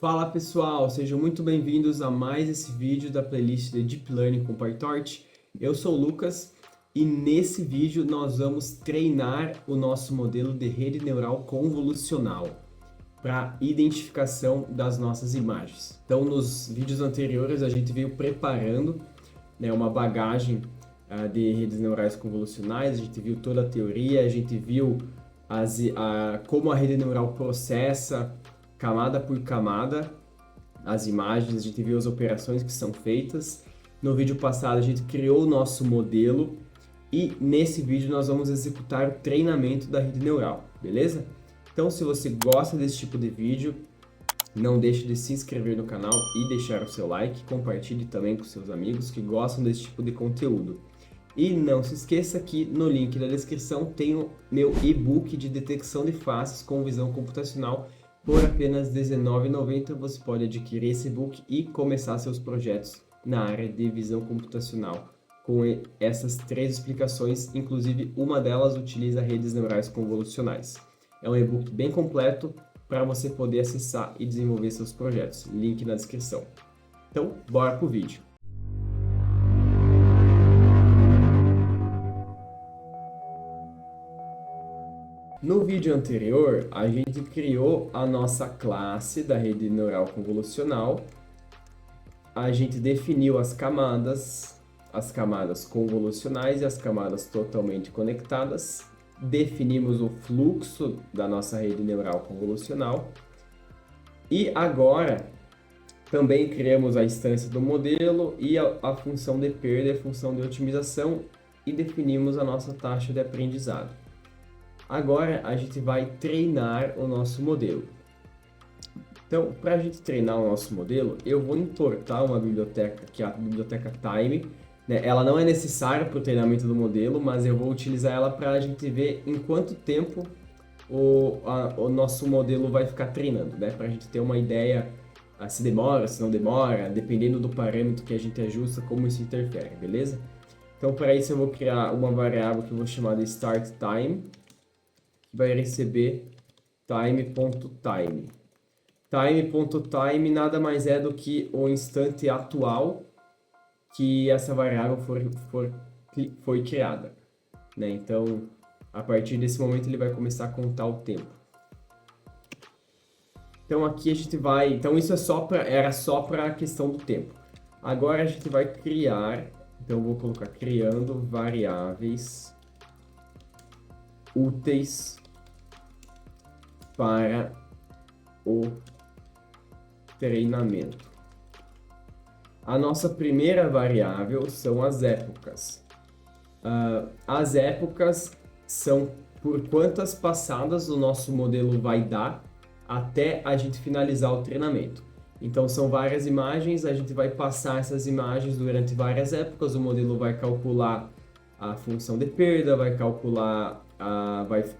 Fala pessoal, sejam muito bem-vindos a mais esse vídeo da playlist de Deep Learning com PyTorch. Eu sou o Lucas e nesse vídeo nós vamos treinar o nosso modelo de rede neural convolucional para identificação das nossas imagens. Então, nos vídeos anteriores a gente veio preparando, uma bagagem de redes neurais convolucionais, a gente viu toda a teoria, a gente viu como a rede neural processa camada por camada as imagens, a gente viu as operações que são feitas. No vídeo passado a gente criou o nosso modelo e nesse vídeo nós vamos executar o treinamento da rede neural, beleza? Então se você gosta desse tipo de vídeo, não deixe de se inscrever no canal e deixar o seu like, compartilhe também com seus amigos que gostam desse tipo de conteúdo. E não se esqueça que no link da descrição tem o meu e-book de detecção de faces com visão computacional. Por apenas R$19,90 você pode adquirir esse e-book e começar seus projetos na área de visão computacional com essas 3 explicações, inclusive uma delas utiliza redes neurais convolucionais. É um e-book bem completo para você poder acessar e desenvolver seus projetos. Link na descrição. Então, bora pro vídeo. No vídeo anterior, a gente criou a nossa classe da rede neural convolucional. A gente definiu as camadas convolucionais e as camadas totalmente conectadas. Definimos o fluxo da nossa rede neural convolucional. E agora, também criamos a instância do modelo e a função de perda e a função de otimização e definimos a nossa taxa de aprendizado. Agora a gente vai treinar o nosso modelo. Então, para a gente treinar o nosso modelo, eu vou importar uma biblioteca, que é a biblioteca Time. Ela não é necessária para o treinamento do modelo, mas eu vou utilizar ela para a gente ver em quanto tempo o nosso modelo vai ficar treinando, para a gente ter uma ideia se demora, se não demora, dependendo do parâmetro que a gente ajusta, como isso interfere, beleza? Então, para isso eu vou criar uma variável que eu vou chamar de startTime, vai receber time.time. Time.time nada mais é do que o instante atual que essa variável foi criada. Então, a partir desse momento ele vai começar a contar o tempo. Então aqui a gente vai... Então isso era só para a questão do tempo. Agora a gente vai criar... Então eu vou colocar criando variáveis úteis para o treinamento. A nossa primeira variável são as épocas. As épocas são por quantas passadas o nosso modelo vai dar até a gente finalizar o treinamento. Então são várias imagens, a gente vai passar essas imagens durante várias épocas, o modelo vai calcular a função de perda, vai calcular,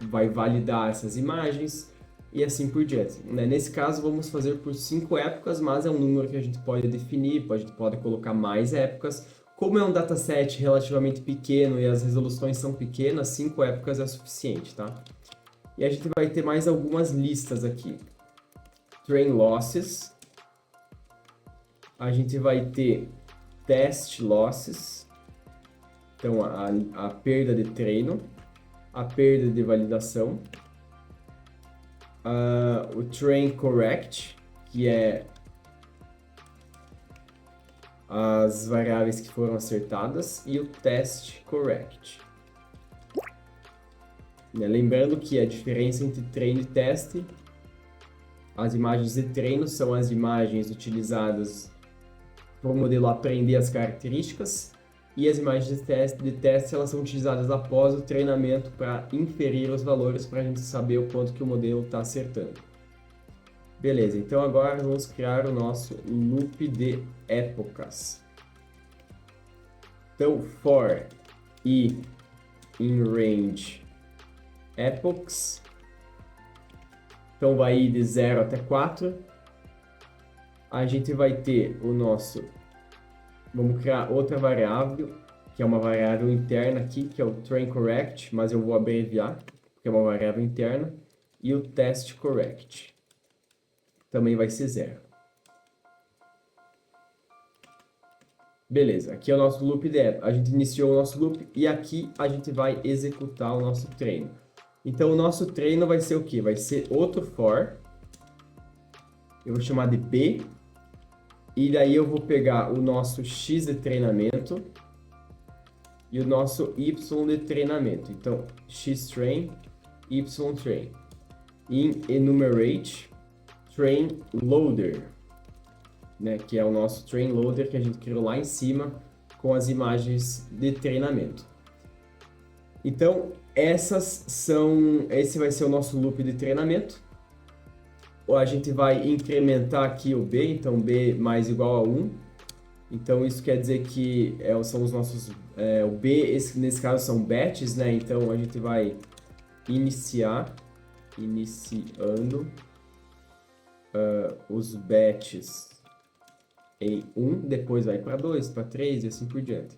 vai validar essas imagens, e assim por diante. Nesse caso, vamos fazer por 5 épocas, mas é um número que a gente pode definir, a gente pode colocar mais épocas. Como é um dataset relativamente pequeno e as resoluções são pequenas, 5 épocas é suficiente, tá? E a gente vai ter mais algumas listas aqui. Train losses. A gente vai ter test losses. Então, a perda de treino, a perda de validação. O train correct, que é as variáveis que foram acertadas, e o test correct. Lembrando que a diferença entre treino e teste, as imagens de treino são as imagens utilizadas para o modelo aprender as características, e as imagens de teste elas são utilizadas após o treinamento para inferir os valores para a gente saber o quanto que o modelo está acertando. Beleza, então agora vamos criar o nosso loop de épocas. Então, for i in range epochs. Então vai ir de 0 até 4. A gente vai ter o nosso... Vamos criar outra variável, que é uma variável interna aqui, que é o train correct, mas eu vou abreviar, porque é uma variável interna, e o test correct também vai ser 0. Beleza, aqui é o nosso loop dentro. A gente iniciou o nosso loop e aqui a gente vai executar o nosso treino. Então, o nosso treino vai ser o quê? Vai ser outro for. Eu vou chamar de B. E daí eu vou pegar o nosso X de treinamento e o nosso Y de treinamento. Então, xTrain, YTrain. In enumerate train loader, né, que é o nosso train loader que a gente criou lá em cima com as imagens de treinamento. Então, esse vai ser o nosso loop de treinamento. A gente vai incrementar aqui o B, então B mais igual a 1. Então, isso quer dizer que são os nossos... o B, nesse caso, são batches, né? Então, a gente vai iniciando os batches em 1, depois vai para 2, para 3 e assim por diante.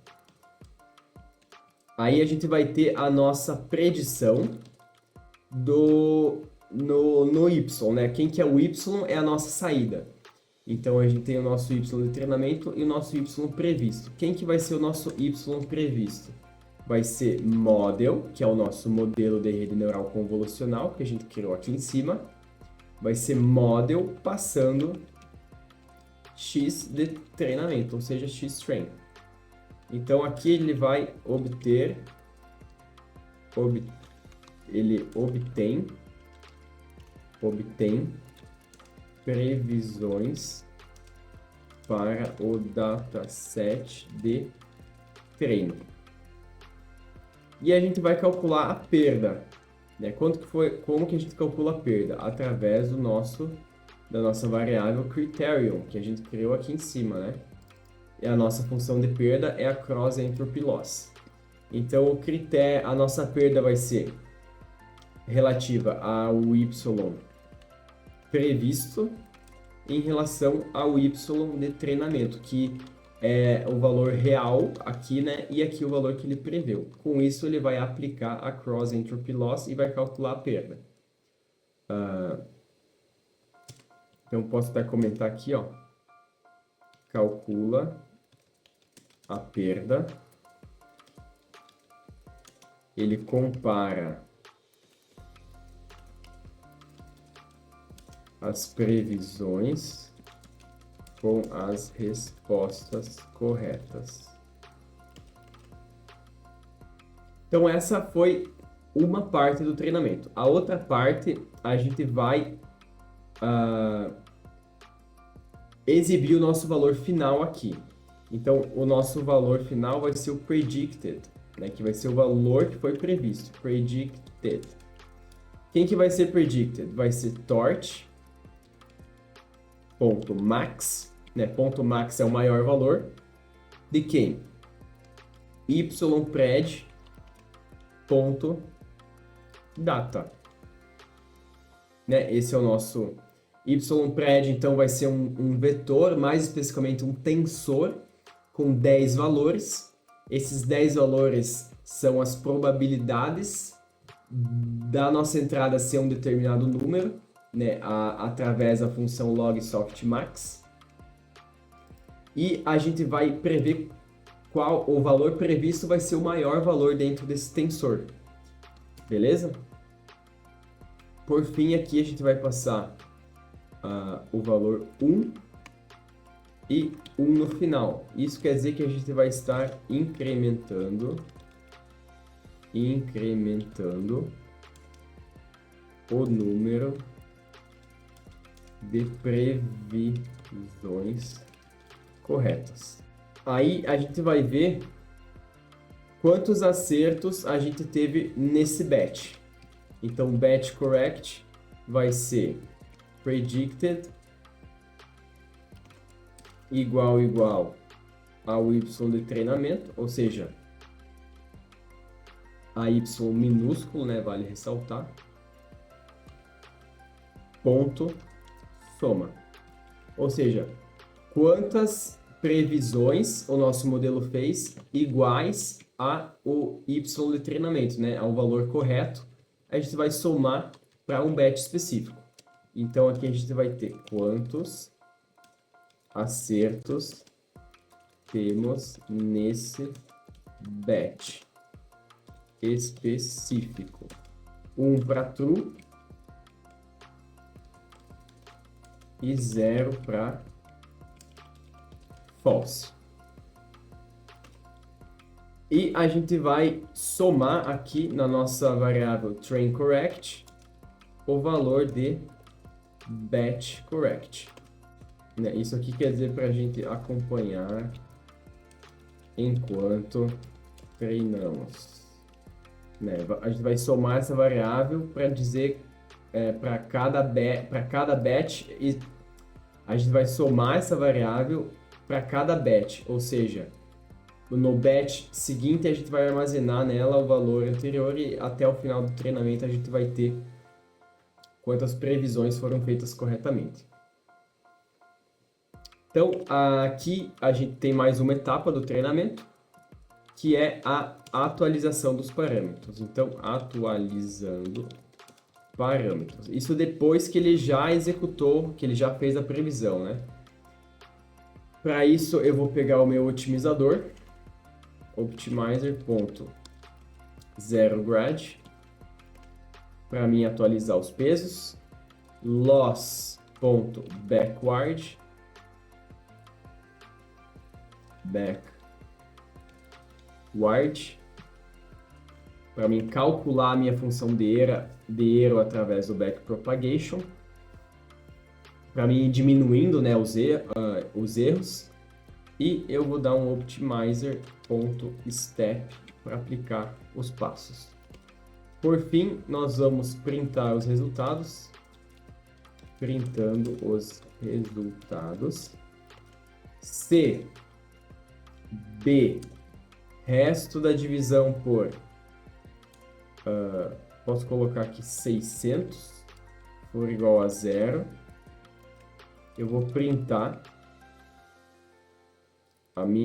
Aí a gente vai ter a nossa predição no Y, né? Quem que é o Y é a nossa saída. Então a gente tem o nosso Y de treinamento e o nosso Y previsto. Quem que vai ser o nosso Y previsto? Vai ser model, que é o nosso modelo de rede neural convolucional, que a gente criou aqui em cima. Vai ser model passando X de treinamento, ou seja, xTrain. Então aqui ele vai ele obtém previsões para o dataset de treino. E a gente vai calcular a perda, né? Como que a gente calcula a perda? Através da nossa variável criterion, que a gente criou aqui em cima, né? E a nossa função de perda é a cross entropy loss. Então, a nossa perda vai ser relativa ao y previsto em relação ao y de treinamento, que é o valor real aqui, né? E aqui o valor que ele preveu. Com isso, ele vai aplicar a cross entropy loss e vai calcular a perda. Então, posso até comentar aqui, ó. Calcula a perda. Ele compara as previsões com as respostas corretas. Então, essa foi uma parte do treinamento. A outra parte, a gente vai exibir o nosso valor final aqui. Então, o nosso valor final vai ser o predicted, né, que vai ser o valor que foi previsto, predicted. Quem que vai ser predicted? Vai ser torch.max, né? Ponto max é o maior valor de quem? ypred.data, né? Esse é o nosso ypred, então vai ser um vetor, mais especificamente um tensor com 10 valores. Esses 10 valores são as probabilidades da nossa entrada ser um determinado número, né, através da função log softmax. E a gente vai prever qual o valor previsto vai ser o maior valor dentro desse tensor. Beleza? Por fim, aqui a gente vai passar o valor 1 e 1 no final. Isso quer dizer que a gente vai estar incrementando o número de previsões corretas. Aí a gente vai ver quantos acertos a gente teve nesse batch. Então, batch correct vai ser predicted igual ao y de treinamento, ou seja, a y minúsculo, né, vale ressaltar, ponto soma. Ou seja, quantas previsões o nosso modelo fez iguais ao y de treinamento, né, ao valor correto, a gente vai somar para um batch específico. Então, aqui a gente vai ter quantos acertos temos nesse batch específico. 1 para true e 0 para false. E a gente vai somar aqui na nossa variável trainCorrect o valor de batchCorrect. Né? Isso aqui quer dizer para a gente acompanhar enquanto treinamos. Né? A gente vai somar essa variável para dizer para cada batch, e a gente vai somar essa variável para cada batch, ou seja, no batch seguinte a gente vai armazenar nela o valor anterior e até o final do treinamento a gente vai ter quantas previsões foram feitas corretamente. Então, aqui a gente tem mais uma etapa do treinamento, que é a atualização dos parâmetros. Então, atualizando parâmetros. Isso depois que ele já executou, que ele já fez a previsão, né? Para isso, eu vou pegar o meu otimizador, optimizer.zeroGrad, para mim atualizar os pesos, loss.backward, para mim calcular a minha função de erro através do backpropagation, para mim ir diminuindo, né, os erros, e eu vou dar um optimizer.step para aplicar os passos. Por fim, nós vamos printar os resultados, printando os resultados. Se B, resto da divisão por, posso colocar aqui 600, for igual a 0, eu vou printar,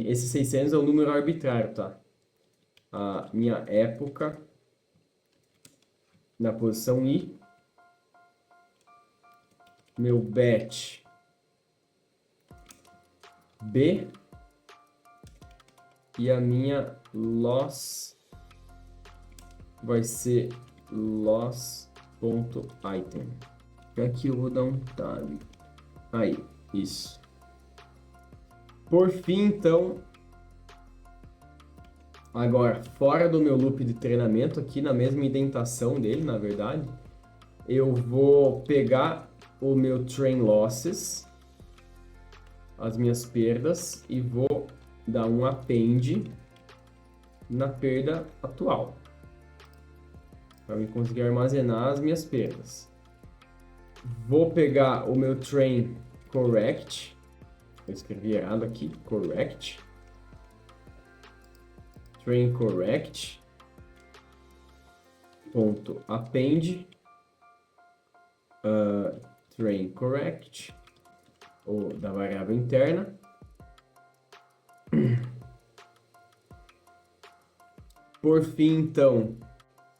esse 600 é um número arbitrário, tá? A minha época na posição I, meu batch B e a minha loss vai ser loss.item. Aqui eu vou dar um tab. Aí, isso. Por fim, então, agora, fora do meu loop de treinamento, aqui na mesma indentação dele, na verdade, eu vou pegar o meu train losses, as minhas perdas, e vou dar um append na perda atual, para eu conseguir armazenar as minhas perdas. Vou pegar o meu train correct, eu escrevi errado aqui, correct, train correct, ponto append, train correct, ou da variável interna, por fim, então,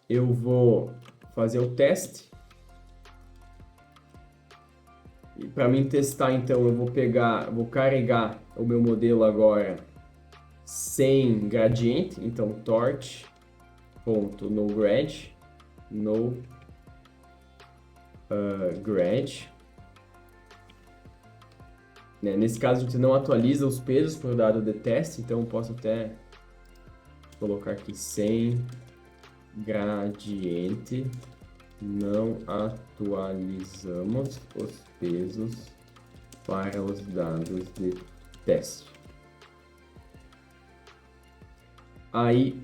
eu vou fazer o teste. E para mim testar, então, eu vou carregar o meu modelo agora sem gradiente. Então, torch.noGrad, grad. Nesse caso, a gente não atualiza os pesos para o dado de teste, então eu posso até colocar aqui sem gradiente, não atualizamos os pesos para os dados de teste. Aí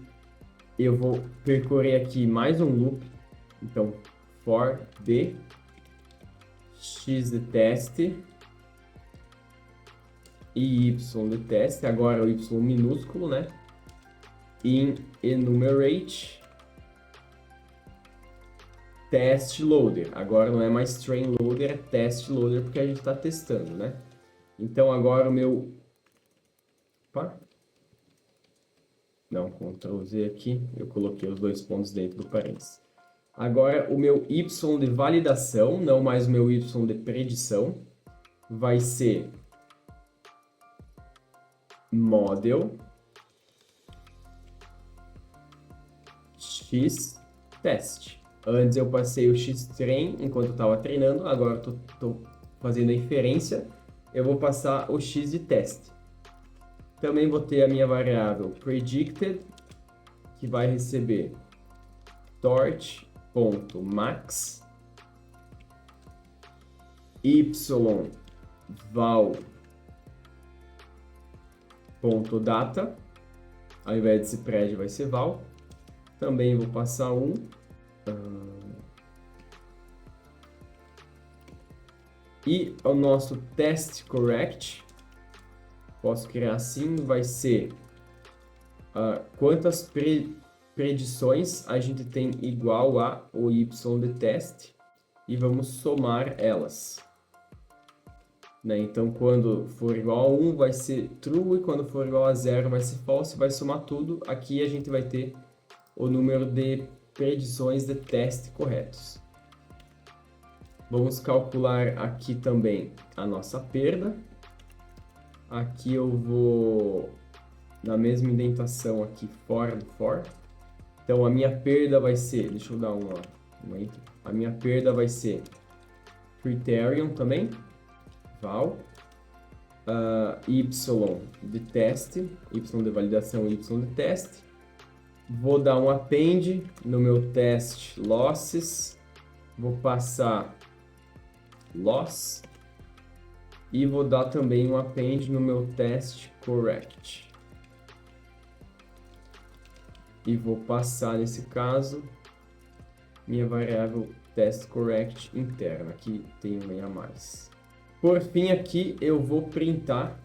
eu vou percorrer aqui mais um loop, então for b x de teste e y de teste, agora o y minúsculo, né? In enumerate test loader. Agora não é mais train loader, é test loader, porque a gente está testando, né? Então agora o meu... Opa. Não, Ctrl Z aqui, eu coloquei os dois pontos dentro do parênteses. Agora o meu y de validação, não mais o meu y de predição, vai ser model x test. Antes eu passei o x-train enquanto eu estava treinando, agora eu estou fazendo a inferência, eu vou passar o x de teste. Também vou ter a minha variável predicted, que vai receber torch.max, val.data, ao invés de ser pred vai ser val. Também vou passar e o nosso test correct, posso criar assim, vai ser quantas predições a gente tem igual a o y de teste e vamos somar elas. Né? Então, quando for igual a 1 vai ser true e quando for igual a 0 vai ser false, vai somar tudo. Aqui a gente vai ter o número de predições de teste corretos. Vamos calcular aqui também a nossa perda. Aqui eu vou na mesma indentação aqui, fora do for. Então a minha perda vai ser, deixa eu dar uma a minha perda vai ser criterion também, val, y de teste, y de validação, y de teste. Vou dar um append no meu test losses, vou passar loss e vou dar também um append no meu test correct. E vou passar, nesse caso, minha variável test correct interna, aqui tem um a mais. Por fim, aqui eu vou printar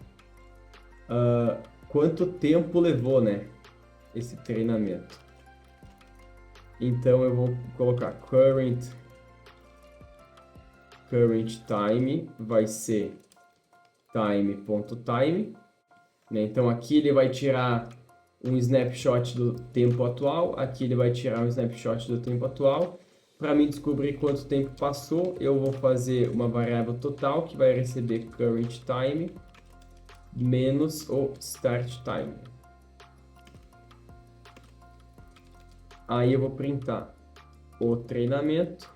quanto tempo levou, né, esse treinamento. Então eu vou colocar current time vai ser time.time, né? Então aqui ele vai tirar um snapshot do tempo atual, aqui ele vai tirar um snapshot do tempo atual. Para mim descobrir quanto tempo passou, eu vou fazer uma variável total que vai receber current time menos o start time. Aí eu vou printar o treinamento.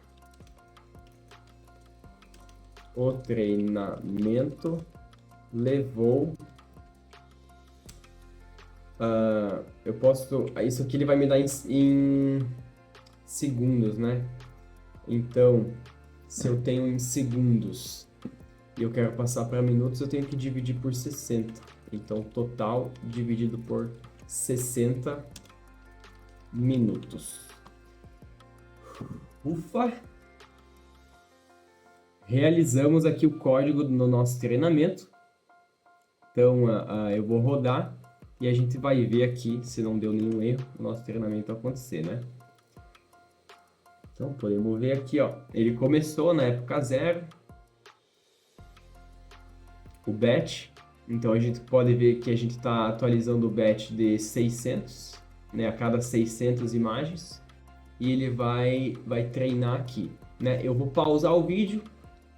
O treinamento levou... eu posso... Isso aqui ele vai me dar em segundos, né? Então, se eu tenho em segundos e eu quero passar para minutos, eu tenho que dividir por 60. Então, total dividido por 60 minutos. Ufa! Realizamos aqui o código no nosso treinamento. Então, eu vou rodar e a gente vai ver aqui se não deu nenhum erro o nosso treinamento acontecer, né? Então, podemos ver aqui, ó. Ele começou na época 0. O batch. Então, a gente pode ver que a gente está atualizando o batch de 600, né? A cada 600 imagens. E ele vai treinar aqui, né? Eu vou pausar o vídeo.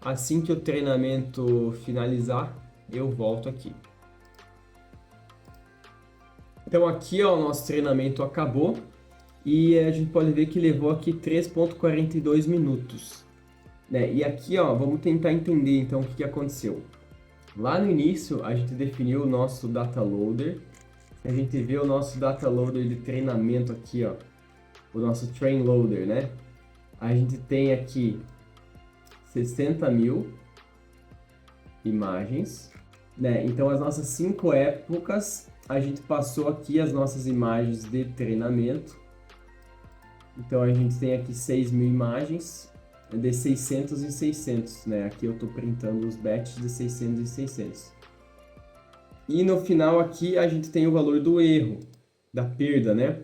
Assim que o treinamento finalizar, eu volto aqui. Então aqui, ó, o nosso treinamento acabou e a gente pode ver que levou aqui 3.42 minutos, né? E aqui, ó, vamos tentar entender então o que aconteceu. Lá no início, a gente definiu o nosso data loader. A gente vê o nosso data loader de treinamento aqui, ó, o nosso train loader, né? A gente tem aqui 60.000 imagens, né? Então as nossas 5 épocas, a gente passou aqui as nossas imagens de treinamento. Então a gente tem aqui 6.000 imagens de 600 em 600, né? Aqui eu estou printando os batches de 600 em 600. E no final aqui a gente tem o valor do erro, da perda, né?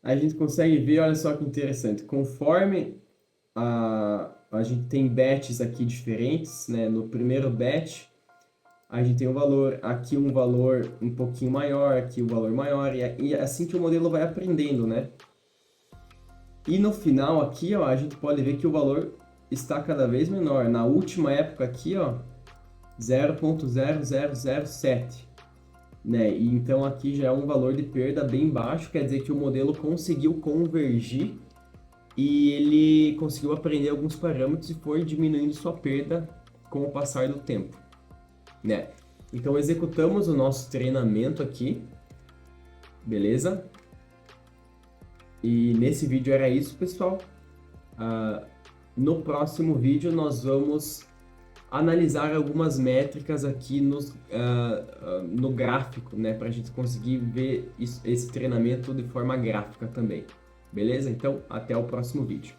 A gente consegue ver, olha só que interessante, conforme a gente tem batches aqui diferentes, né? No primeiro batch, a gente tem um valor, aqui um valor um pouquinho maior, aqui um valor maior, e assim que o modelo vai aprendendo, né? E no final aqui, ó, a gente pode ver que o valor está cada vez menor. Na última época aqui, ó, 0.0007. né? E então aqui já é um valor de perda bem baixo, quer dizer que o modelo conseguiu convergir e ele conseguiu aprender alguns parâmetros e foi diminuindo sua perda com o passar do tempo, né? Então executamos o nosso treinamento aqui, beleza? E nesse vídeo era isso, pessoal. No próximo vídeo nós vamos analisar algumas métricas aqui no gráfico, né? Para a gente conseguir ver esse treinamento de forma gráfica também. Beleza? Então, até o próximo vídeo.